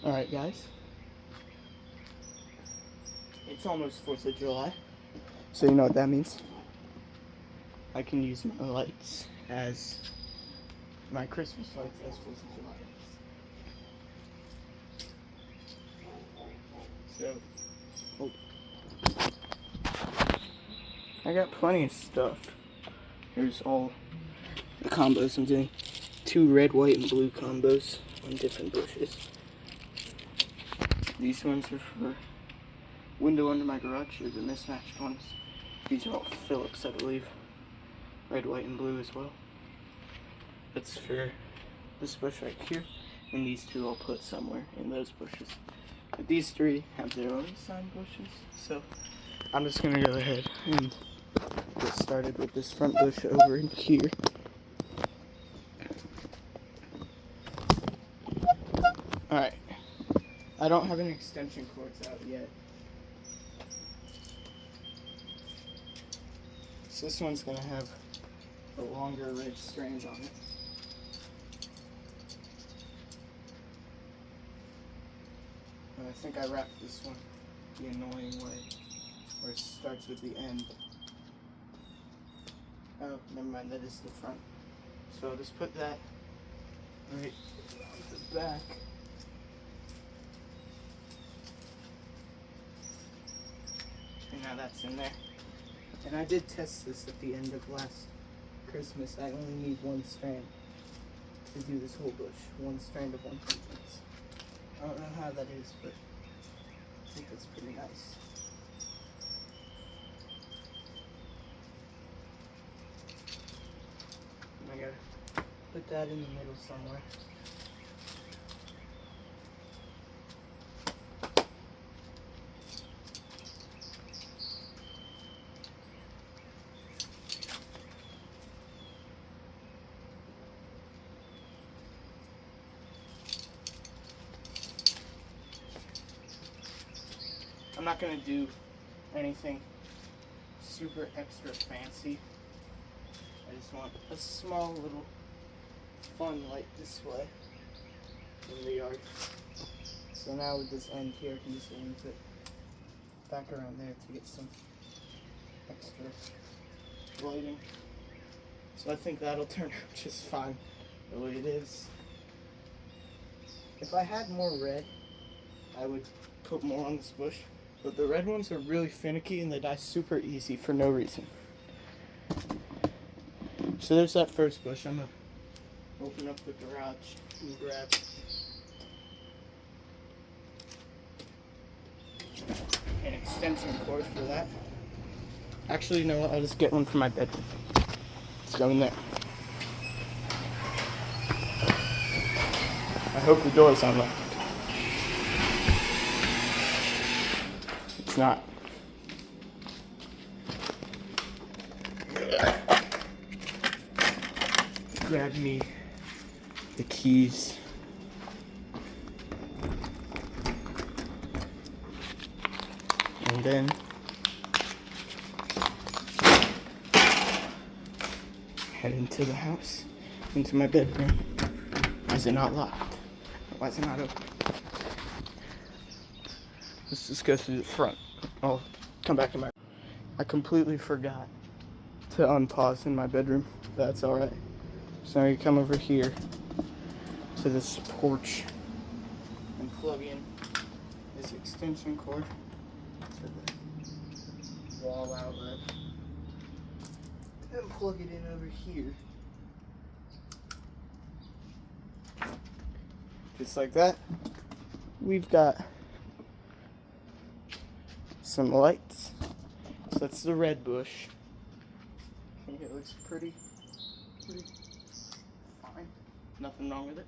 Alright guys, it's almost 4th of July, so you know what that means. I can use my lights as my Christmas lights as 4th of July lights. So, I got plenty of stuff. Here's all the combos I'm doing. 2 red, white, and blue combos on different bushes. These ones are for window under my garage. They're the mismatched ones. These are all Phillips, I believe. Red, white, and blue as well. That's for this bush right here. And these 2 I'll put somewhere in those bushes. But these 3 have their own sign bushes. So I'm just going to go ahead and get started with this front bush over in here. Alright. I don't have any extension cords out yet. So this one's going to have a longer red strand on it. And I think I wrapped this one the annoying way, where it starts with the end. Oh, never mind, that is the front. So I'll just put that right on the back. And now that's in there. And I did test this at the end of last Christmas. I only need 1 strand to do this whole bush. 1 strand of 1 piece. I don't know how that is, but I think that's pretty nice. And I gotta put that in the middle somewhere. I'm not going to do anything super extra fancy. I just want a small little fun light display in the yard. So now with this end here, I can just move it back around there to get some extra lighting. So I think that'll turn out just fine the way it is. If I had more red, I would put more on this bush. But the red ones are really finicky and they die super easy for no reason. So there's that first bush. I'm going to open up the garage and grab an extension cord for that. Actually, you know what? I'll just get one for my bedroom. Let's go in there. I hope the door's unlocked. It's not. Grab me the keys. And then head into the house, into my bedroom. Is it not locked? Why is it not open? Let's just go through the front. I'll come back in my... I completely forgot to unpause in my bedroom. That's alright. So now you come over here to this porch and plug in this extension cord to the wall outlet. And plug it in over here. Just like that. We've got some lights. So that's the red bush. I think it looks pretty fine. Nothing wrong with it.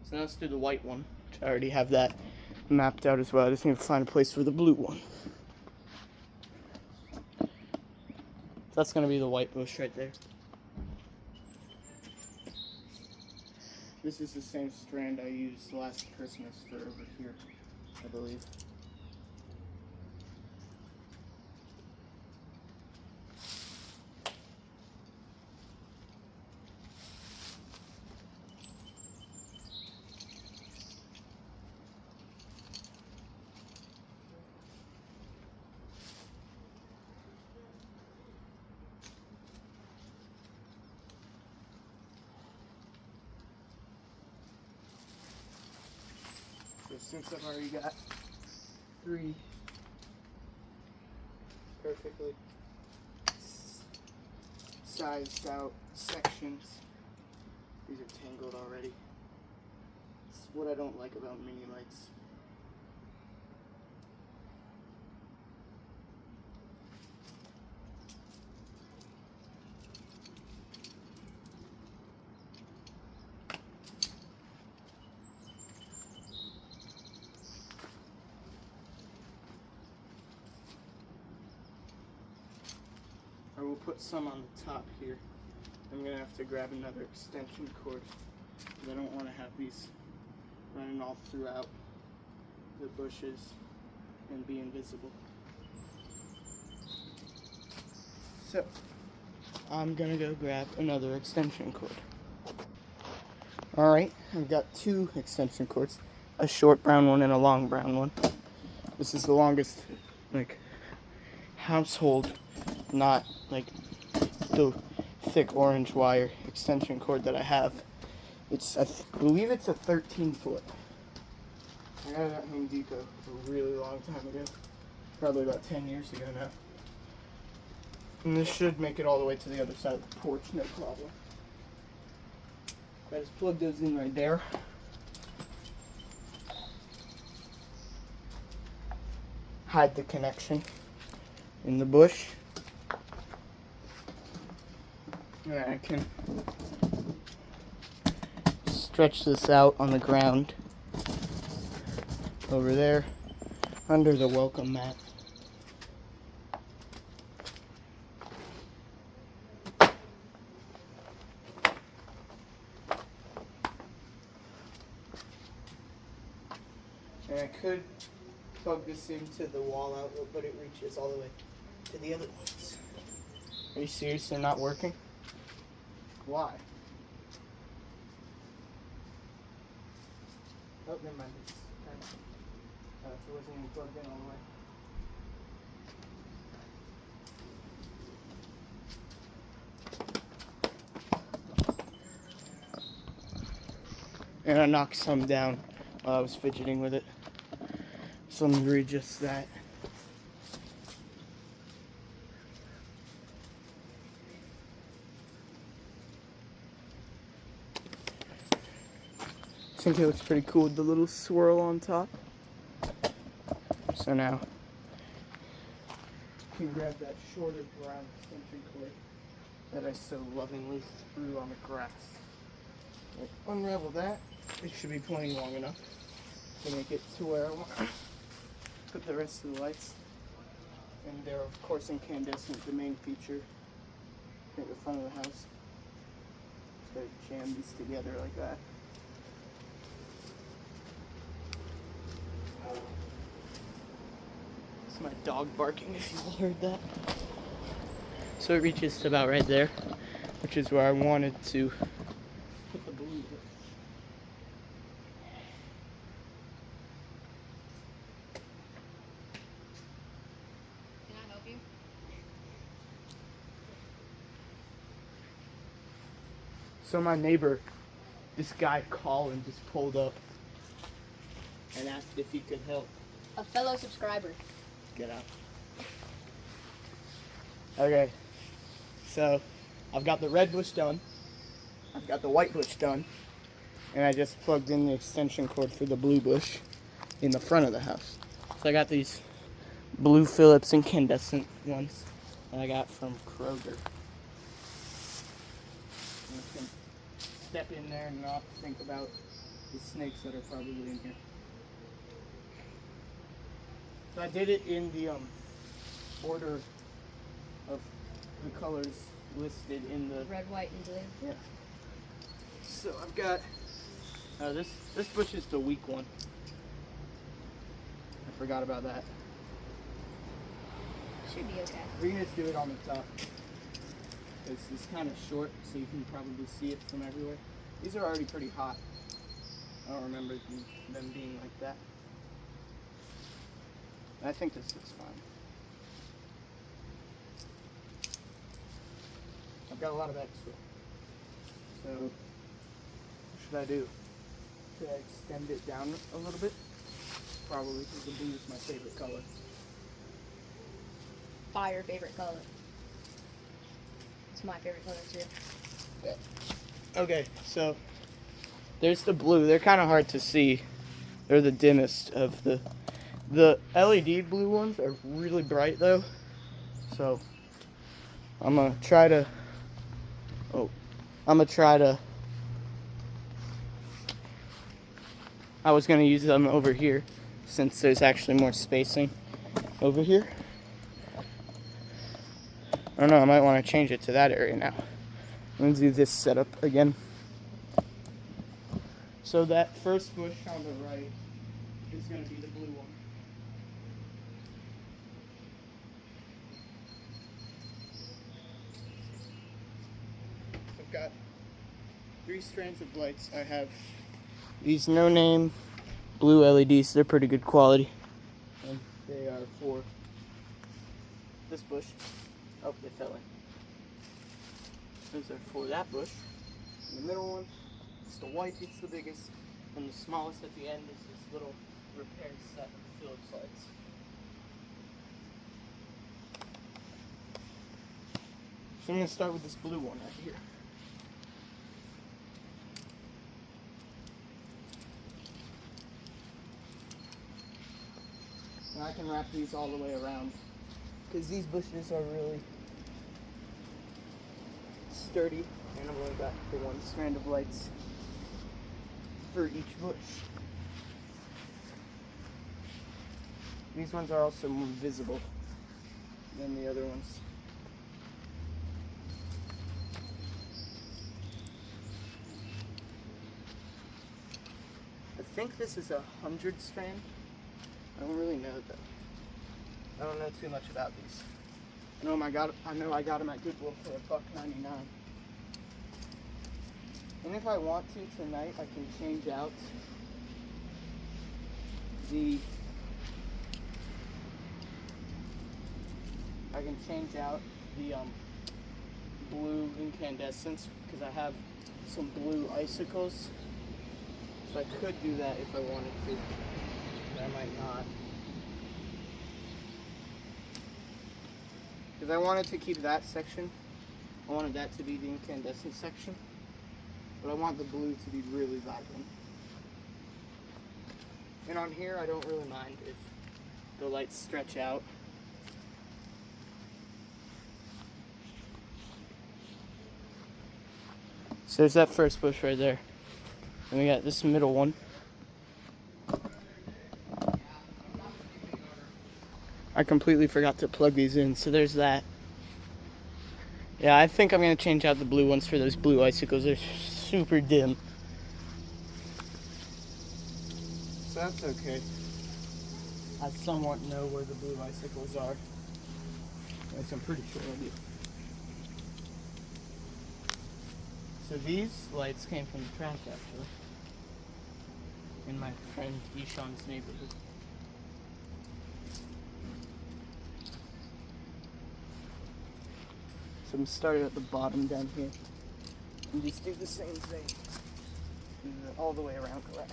So now let's do the white one, which I already have that mapped out as well. I just need to find a place for the blue one. That's going to be the white bush right there. This is the same strand I used last Christmas for over here, I believe. Because since I've already got 3 perfectly sized out sections, these are tangled already. It's what I don't like about mini lights. I will put some on the top here. I'm going to have to grab another extension cord because I don't want to have these running all throughout the bushes and be invisible. So, I'm going to go grab another extension cord. Alright, I've got 2 extension cords, a short brown one and a long brown one. This is the longest, like, household, not like the thick orange wire extension cord that I have. It's, I believe it's a 13-foot. I got it at Home Depot a really long time ago, probably about 10 years ago now. And this should make it all the way to the other side of the porch, no problem. I just plug those in right there. Hide the connection in the bush. And I can stretch this out on the ground over there under the welcome mat. And I could plug this into the wall outlet, but it reaches all the way to the other ones. Are you serious? They're not working? Why? Oh, never mind. It wasn't even plugged in all the way. And I knocked some down while I was fidgeting with it. So let me readjust that. I think it looks pretty cool with the little swirl on top. So now, you can grab that shorter brown extension cord that I so lovingly threw on the grass. Unravel that. It should be plenty long enough to make it to where I want to put the rest of the lights. And they're of course incandescent, the main feature at the front of the house. So I jam these together like that. It's my dog barking, if you all heard that. So it reaches to about right there, which is where I wanted to put the blue. Can I help you? So my neighbor, this guy Colin, just pulled up and asked if he could help. A fellow subscriber. Get out. Okay, so I've got the red bush done, I've got the white bush done, and I just plugged in the extension cord for the blue bush in the front of the house. So I got these blue Phillips incandescent ones that I got from Kroger. And I can step in there and not think about the snakes that are probably in here. So I did it in the order of the colors listed in the Red, white, and blue. yeah. So I've got this bush is the weak one. I forgot about that. Should be okay. We can just do it on the top. It's kind of short, so you can probably see it from everywhere. These are already pretty hot. I don't remember them being like that. I think this looks fine. I've got a lot of extra. So, what should I do? Should I extend it down a little bit? probably because the blue is my favorite color. Fire favorite color. It's my favorite color too. Okay, so there's the blue. They're kind of hard to see. They're the dimmest of the LED blue ones are really bright though. So I'm gonna try to I was gonna use them over here since there's actually more spacing over here. I don't know, I might want to change it to that area now. I'm gonna do this setup again. So that first bush on the right is gonna be the blue one. I've got 3 strands of lights. I have these no-name blue LEDs. They're pretty good quality. And they are for this bush. Oh, they fell in. Those are for that bush. And the middle one, it's the white, it's the biggest. And the smallest at the end is this little repair set of Philips lights. So I'm going to start with this blue one right here. And I can wrap these all the way around because these bushes are really sturdy, and I've only got the one strand of lights for each bush. These ones are also more visible than the other ones. I think this is 100 strand. I don't really know though. I don't know too much about these. I know I got them at Goodwill for $1.99. And if I want to tonight, I can change out the blue incandescents because I have some blue icicles. So I could do that if I wanted to, but I might not. Because I wanted to keep that section. I wanted that to be the incandescent section. But I want the blue to be really vibrant. And on here, I don't really mind if the lights stretch out. So there's that first bush right there. And we got this middle one. I completely forgot to plug these in, so there's that. Yeah, I think I'm going to change out the blue ones for those blue icicles. They're super dim. So that's okay. I somewhat know where the blue icicles are. Which I'm pretty sure I do. So these lights came from the trash, actually. In my friend Ishan's neighborhood. So I'm starting at the bottom down here. And just do the same thing. All the way around the lab.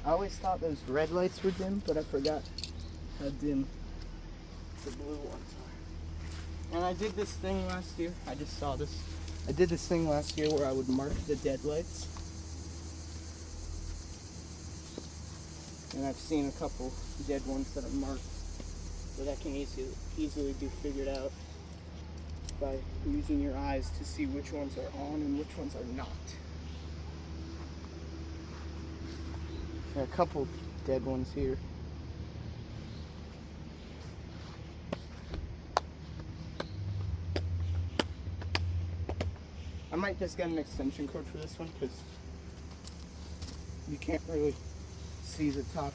I always thought those red lights were dim, but I forgot how dim the blue ones are. And I did this thing last year. I just saw this. I did this thing last year where I would mark the dead lights. And I've seen a couple dead ones that are marked. So that can easily be figured out by using your eyes to see which ones are on and which ones are not. There are a couple dead ones here. I might just get an extension cord for this one because you can't really see the top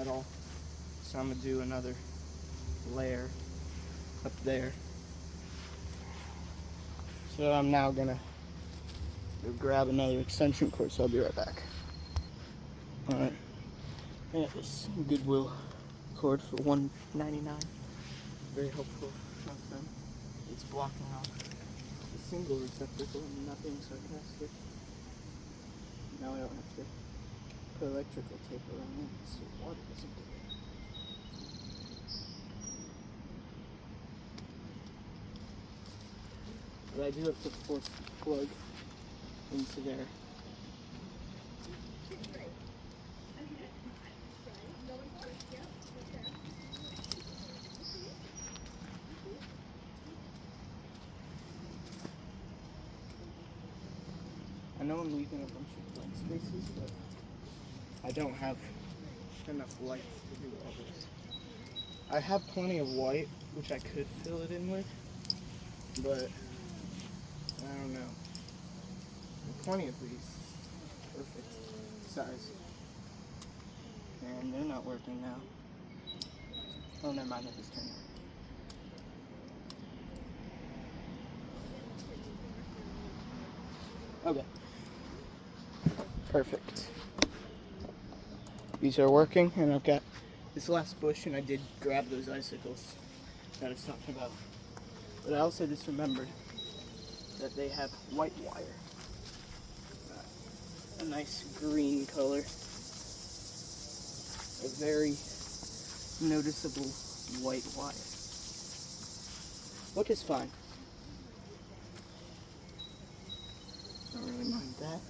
at all. So I'm gonna do another layer up there. So I'm now gonna go grab another extension cord, so I'll be right back. Alright, I got this Goodwill cord for $1.99. Very helpful. It's blocking off the single receptacle and not being sarcastic. Now I don't have to put electrical tape around it so water doesn't get in. But I do have to force the plug into there. I know I'm leaving a bunch of blank spaces, but I don't have enough lights to do all this. I have plenty of white, which I could fill it in with, but I don't know. Plenty of these. Perfect size. And they're not working now. Oh, never mind, I just turned it. Okay. Perfect. These are working, and I've got this last bush, and I did grab those icicles that I was talking about. But I also just remembered that they have white wire. A nice green color. A very noticeable white wire. Which is fine. Don't really mind that.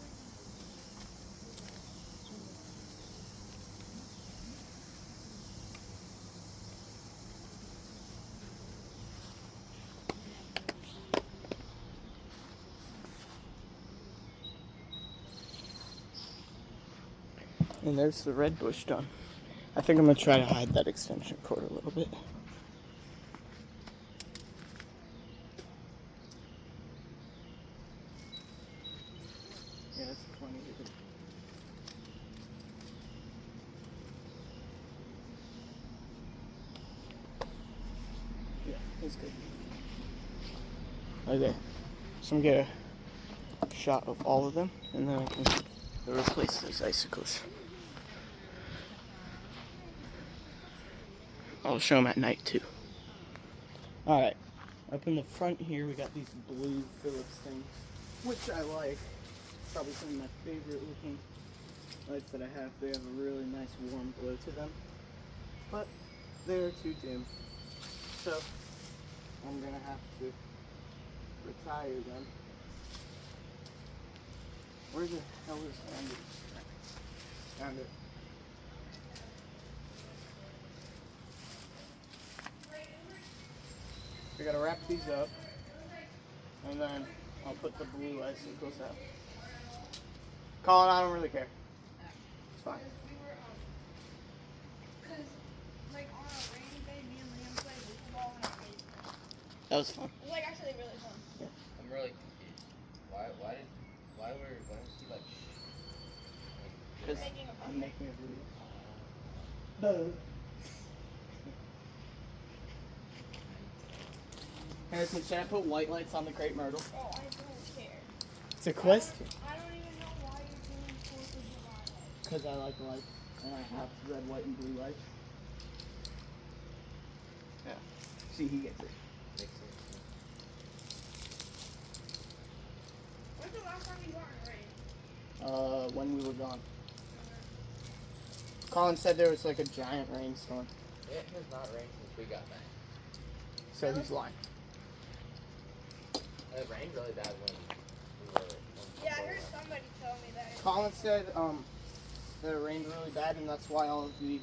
And there's the red bush done. I think I'm going to try to hide that extension cord a little bit. Yeah, that's plenty of it. Yeah, that's good. Okay, so I'm going to get a shot of all of them, and then I can replace those icicles. I'll show them at night too. Alright, up in the front here we got these blue Phillips things, which I like. Probably some of my favorite looking lights that I have. They have a really nice warm glow to them, but they're too dim. So I'm gonna have to retire them. Where the hell is Andy? Found it. We gotta wrap these up, and then I'll put the blue icicles out. Colin, I don't really care. It's fine. That was fun. It was like actually really fun. Yeah. I'm really confused. Why was he like? Because Making a I'm making a video. No. Harrison, should I put white lights on the crepe myrtle? Oh, I don't care. It's a question. I don't even know why you're doing 4th of July lights. Because I like lights, and I have red, white, and blue lights. Yeah. See, he gets it. When's the last time you got in rain? When we were gone. Colin said there was like a giant rainstorm. It has not rained since we got back. So he's lying. It rained really bad when we were. Yeah, I heard somebody tell me that. Colin said that it rained really bad, and that's why all of the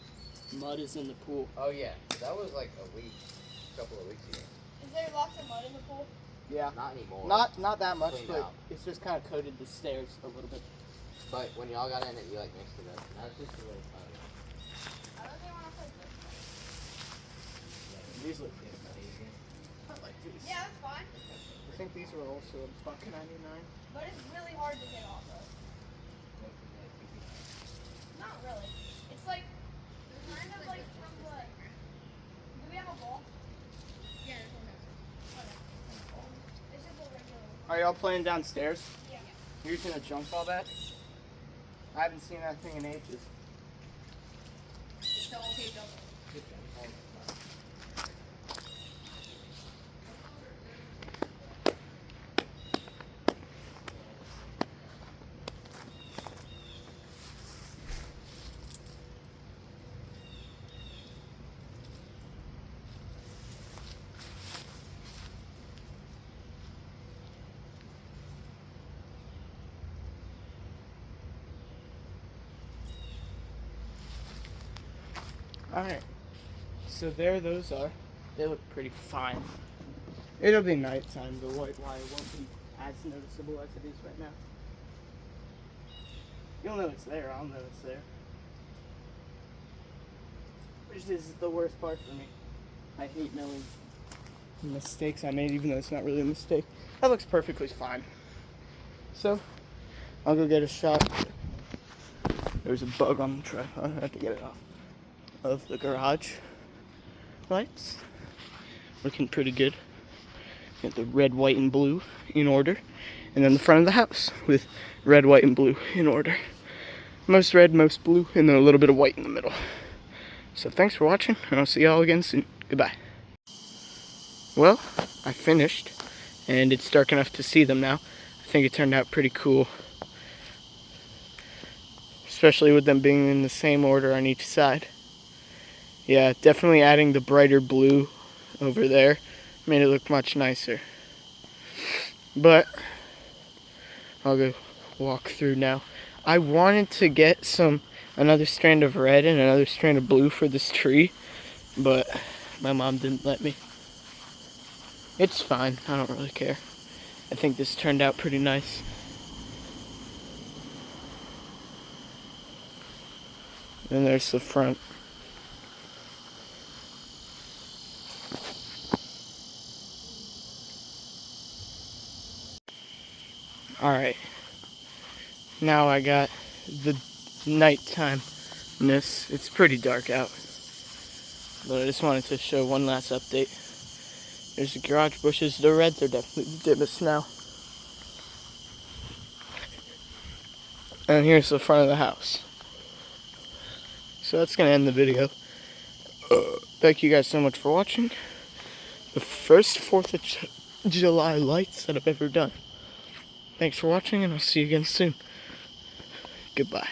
mud is in the pool. Oh yeah, that was like a couple of weeks ago. Is there lots of mud in the pool? Yeah. Not anymore. Not that much, Cleaned but out. it's just kind of coated the stairs a little bit. But when y'all got in it, you like mixed it up. Now it's just a little powder. I don't think I want to play this. These look good. I like these. Yeah, that's fine. I think these were also $1.99. But it's really hard to get off of. Not really. It's like, kind of like from the... Do we have a ball? Yeah, there's one downstairs. Okay. This is a regular one. Are y'all playing downstairs? Yeah. You're just gonna jump all that? I haven't seen that thing in ages. It's double taped up. Alright. So there those are. They look pretty fine. It'll be nighttime. The white wire won't be as noticeable as it is right now. You'll know it's there. I'll know it's there. Which is the worst part for me. I hate knowing mistakes I made, even though it's not really a mistake. That looks perfectly fine. So, I'll go get a shot. There's a bug on the tripod. I have to get it off. Of the garage lights. Looking pretty good. Got the red, white, and blue in order. And then the front of the house with red, white, and blue in order. Most red, most blue, and then a little bit of white in the middle. So thanks for watching, and I'll see y'all again soon. Goodbye. Well, I finished, and it's dark enough to see them now. I think it turned out pretty cool. Especially with them being in the same order on each side. Yeah, definitely adding the brighter blue over there made it look much nicer. But I'll go walk through now. I wanted to get another strand of red and another strand of blue for this tree, but my mom didn't let me. It's fine, I don't really care. I think this turned out pretty nice. And there's the front. Alright. Now I got the nighttime-ness. It's pretty dark out. But I just wanted to show one last update. There's the garage bushes. The reds are definitely the dimmest now. And here's the front of the house. So that's going to end the video. Thank you guys so much for watching. The first 4th of July lights that I've ever done. Thanks for watching, and I'll see you again soon. Goodbye.